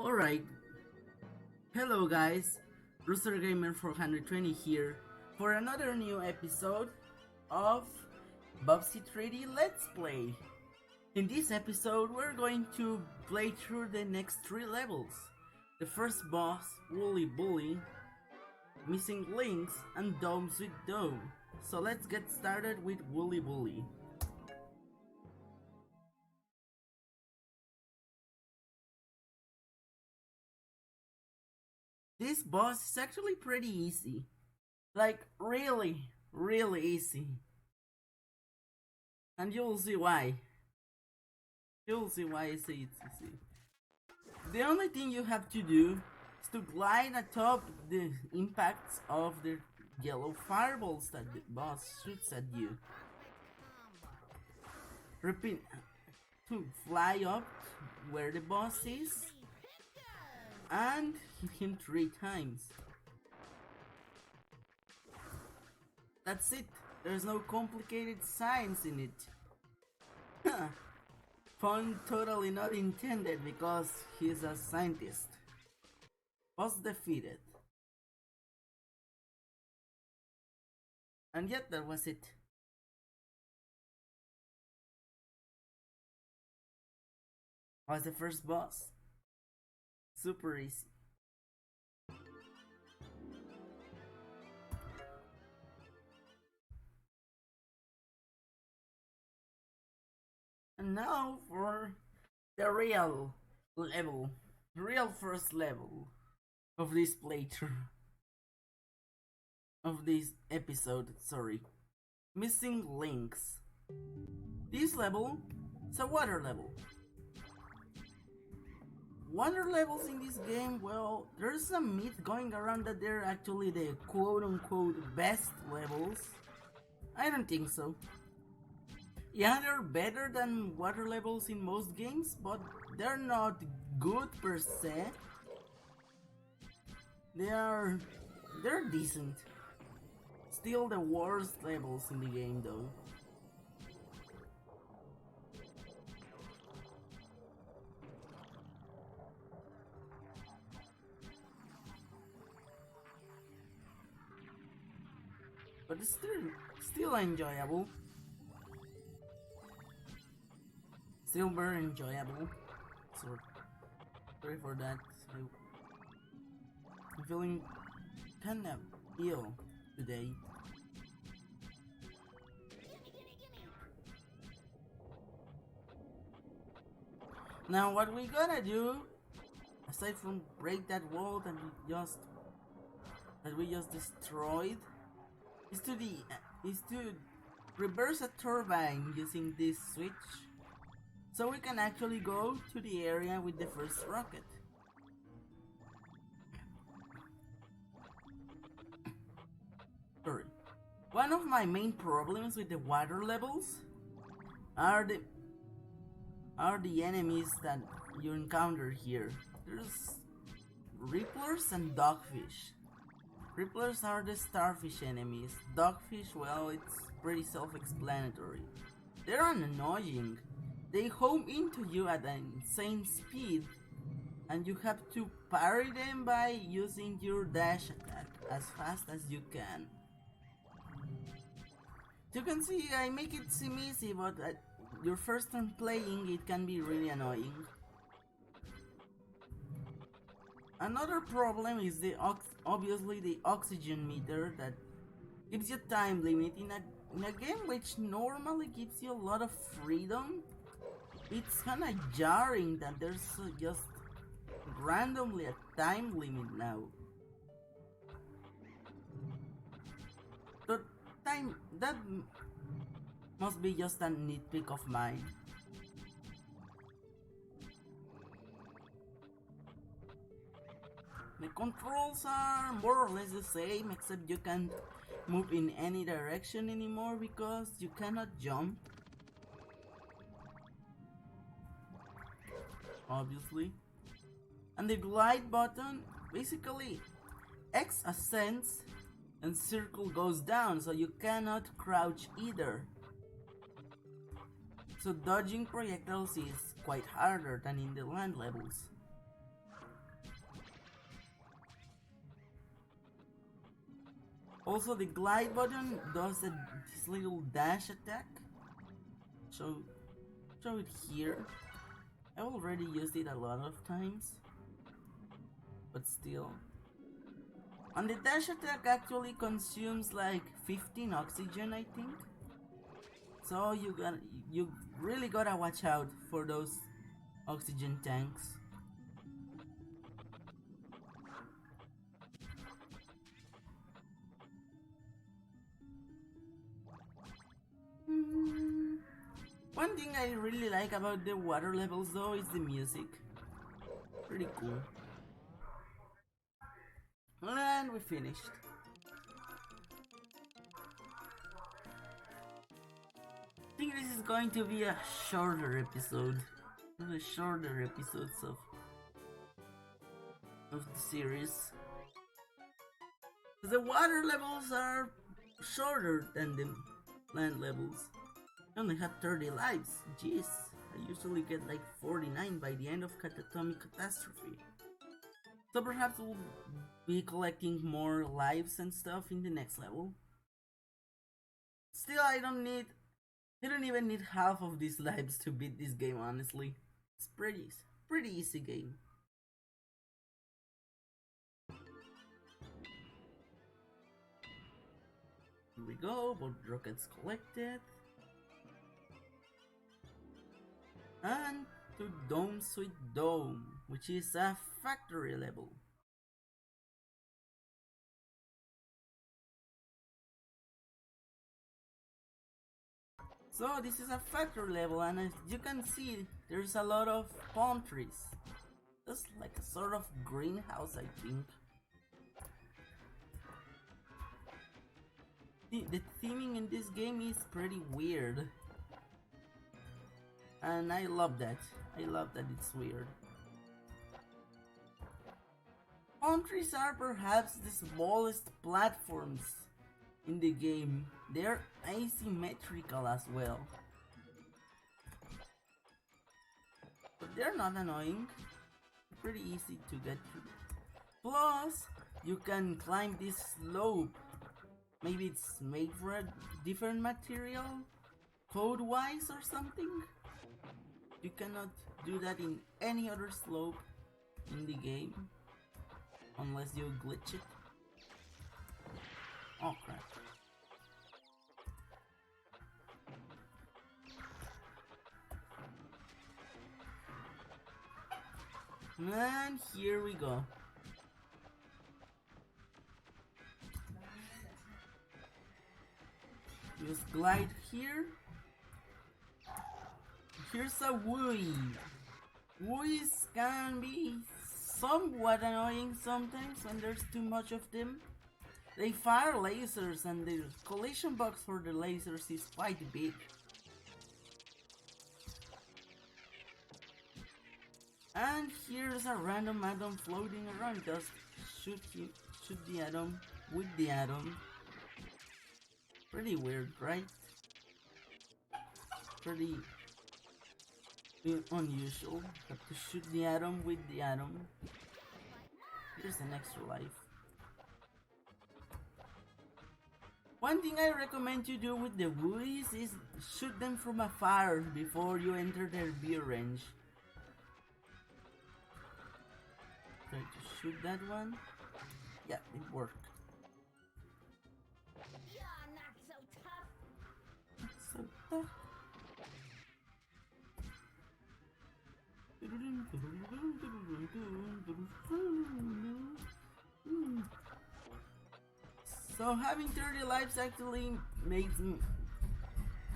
Alright, hello guys, Rooster Gamer 420 here for another new episode of Bubsy 3D Let's Play. In this episode we're going to play through the next 3 levels. The first boss, Woolie, missing Lynx, and Domes with Dome. So let's get started with Woolie. This boss is actually pretty easy. Like, really easy. And you'll see why. You'll see why I say it's easy. The only thing you have to do is to glide atop the impacts of the yellow fireballs that the boss shoots at you. Repeat, to fly up where the boss is and hit him 3 times. That's it. There's no complicated science in it. Pun totally not intended because he's a scientist. Boss defeated. And yet that was it. Was the first boss. Super easy. And now for the real level, the real first level of this playthrough, of this episode, sorry. Missing Lynx. This level is a water level. Water levels in this game, well, there's a myth going around that they're actually the quote-unquote best levels. I don't think so. Yeah, they're better than water levels in most games, but they're not good per se. They're decent. Still the worst levels in the game though. But it's still enjoyable. Still very enjoyable. Sorry for that. I'm feeling kinda ill today. Now what we gotta do, aside from break that wall that we just destroyed, is to reverse a turbine using this switch, so we can actually go to the area with the first rocket. Sorry. One of my main problems with the water levels are the enemies that you encounter here. There's ripplers and dogfish. Ripplers are the starfish enemies. Dogfish, well, it's pretty self-explanatory. They're annoying. They home into you at an insane speed, and you have to parry them by using your dash attack as fast as you can. You can see I make it seem easy, but at your first time playing it can be really annoying. Another problem is obviously the oxygen meter that gives you time limit in a game which normally gives you a lot of freedom. It's kinda jarring that there's just randomly a time limit now. That must be just a nitpick of mine. The controls are more or less the same, except you can't move in any direction anymore because you cannot jump. Obviously. And the glide button, basically X ascends and circle goes down, so you cannot crouch either. So dodging projectiles is quite harder than in the land levels. Also, the glide button does this little dash attack. Show it here. I already used it a lot of times, but still. And the dash attack actually consumes like 15 oxygen, I think. So you really gotta watch out for those oxygen tanks. One thing I really like about the water levels though is the music. Pretty cool. And we finished. I think this is going to be a shorter episode. One of the shorter episodes of the series. The water levels are shorter than the land levels. I only had 30 lives. Jeez, I usually get like 49 by the end of Catatomic Catastrophe. So perhaps we'll be collecting more lives and stuff in the next level. Still, I don't even need half of these lives to beat this game, honestly. It's pretty easy game. Here we go, both rockets collected. And to Dome Sweet Dome, which is a factory level. So this is a factory level, and as you can see, there's a lot of palm trees. That's like a sort of greenhouse, I think. The theming in this game is pretty weird. And I love that. I love that it's weird. Palm trees are perhaps the smallest platforms in the game. They're asymmetrical as well. But they're not annoying. Pretty easy to get through. Plus, you can climb this slope. Maybe it's made for a different material, code-wise or something. You cannot do that in any other slope in the game, unless you glitch it. Oh crap. And here we go. Just glide here. Here's a Woolie. Woolies can be somewhat annoying sometimes when there's too much of them. They fire lasers and the collision box for the lasers is quite big. And here's a random atom floating around. Just shoot the atom with the atom. Pretty weird, right? Pretty unusual. Have to shoot the atom with the atom. Here's an extra life. One thing I recommend you do with the Woolies is shoot them from afar before you enter their view range. Try to shoot that one. Yeah, it worked. So tough. So having 30 lives actually makes me,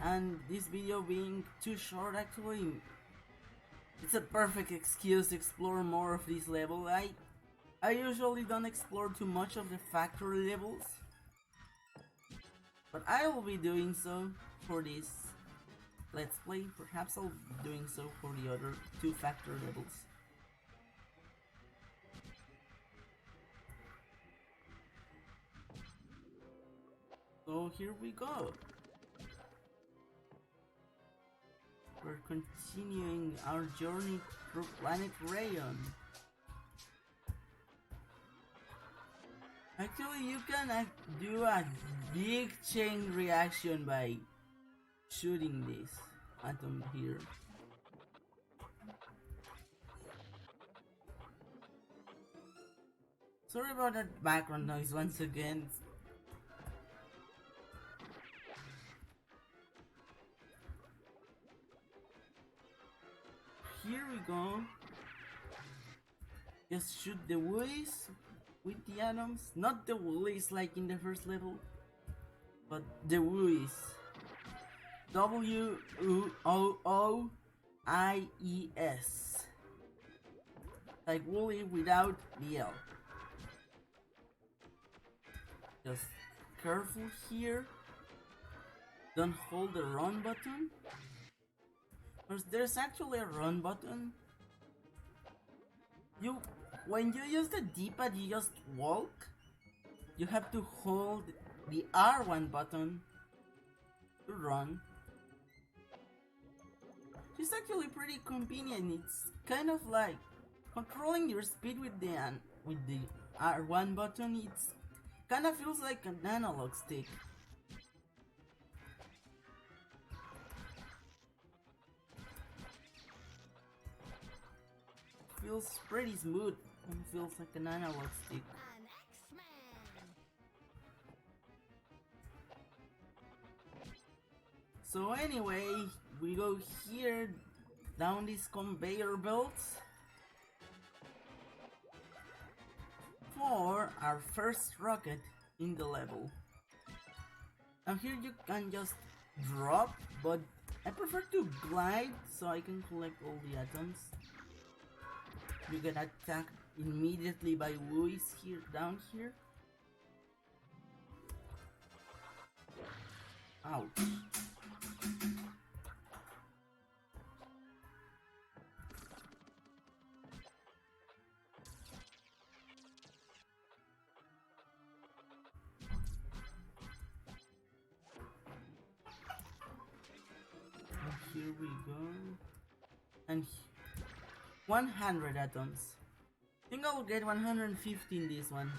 and this video being too short actually, it's a perfect excuse to explore more of this level. I usually don't explore too much of the factory levels, but I will be doing so for this let's play. Perhaps I'll be doing so for the other two factory levels. So here we go. We're continuing our journey through planet Rayon. Actually, you can do a big chain reaction by shooting this atom here. Sorry about that background noise once again. Here we go. Just shoot the woolies with the atoms. Not the woolies like in the first level, but the woolies. W-O-O-I-E-S. Like Woolie without the L. Just careful here. Don't hold the run button. There's actually a run button. When you use the D-pad, you just walk. You have to hold the R1 button to run. It's actually pretty convenient. It's kind of like controlling your speed with the R1 button. It's kind of feels like an analog stick. Feels pretty smooth and feels like an analog stick. So anyway, we go here down these conveyor belts for our first rocket in the level. Now here you can just drop, but I prefer to glide so I can collect all the atoms. You get attacked immediately by woolies here, down here. Ouch. Here we go. And 100 atoms. I think I will get 150 in this one.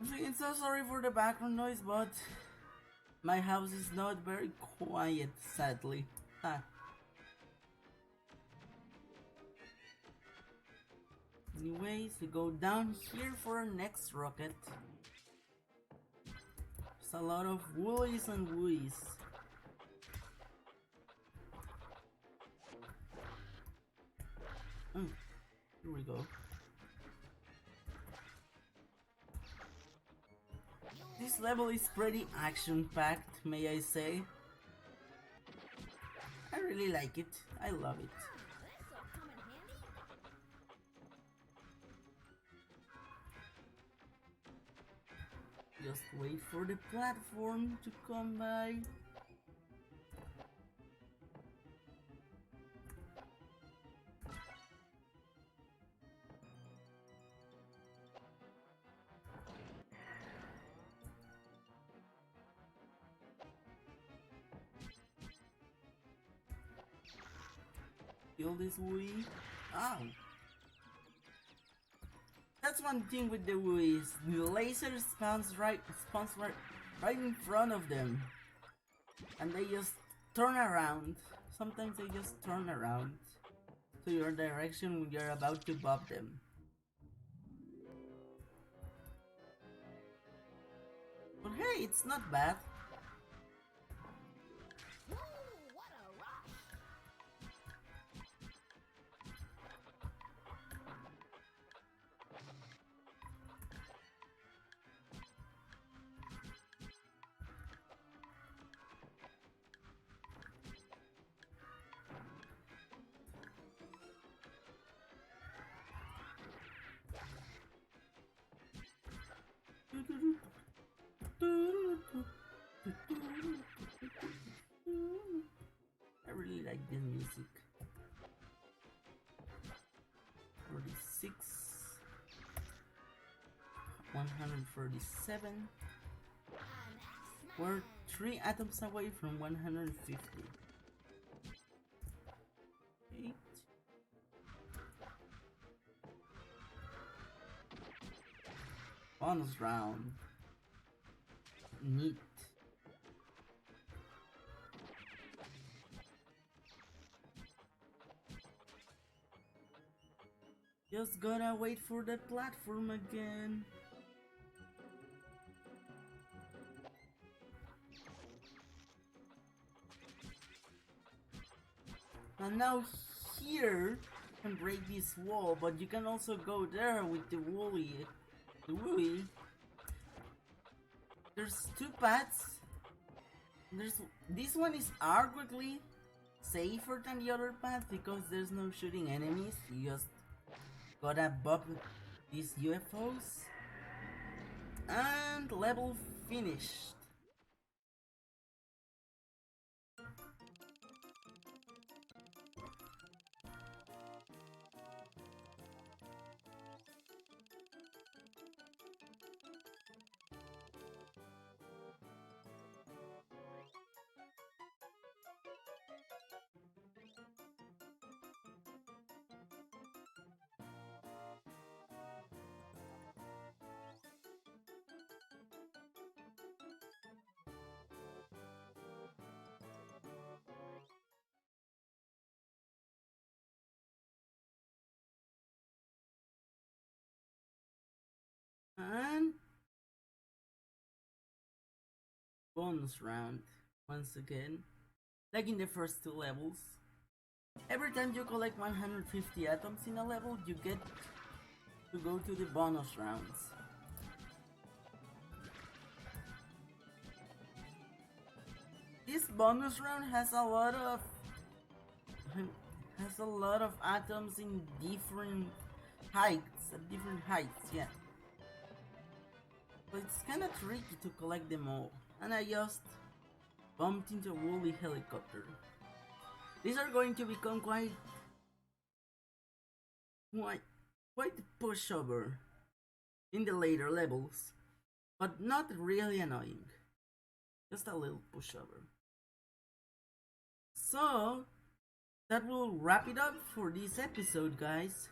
I'm so sorry for the background noise, but my house is not very quiet, sadly. Anyways, we go down here for our next rocket. There's a lot of woolies and woolies. Here we go. This level is pretty action-packed, may I say. I really like it. I love it. Just wait for the platform to come by. Kill this Wii. Ow! That's one thing with the Wii's. The laser spawns right in front of them, and they just turn around. Sometimes they just turn around to your direction when you're about to bop them. But hey, it's not bad. I really like this music. 46, 137. We're 3 atoms away from 150. 8, bonus round. Neat. Just gotta wait for the platform again. And now here you can break this wall, but you can also go there with the Woolie. The Woolie. There's two paths. This one is arguably safer than the other path because there's no shooting enemies. You just gotta bop these UFOs. And level finished. And bonus round once again, like in the first two levels. Every time you collect 150 atoms in a level, you get to go to the bonus rounds. This bonus round has a lot of atoms in different heights, yeah. But it's kinda tricky to collect them all, and I just bumped into a Woolie helicopter. These are going to become quite pushover in the later levels, but not really annoying. Just a little pushover. So, that will wrap it up for this episode, guys.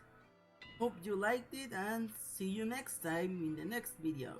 Hope you liked it and see you next time in the next video.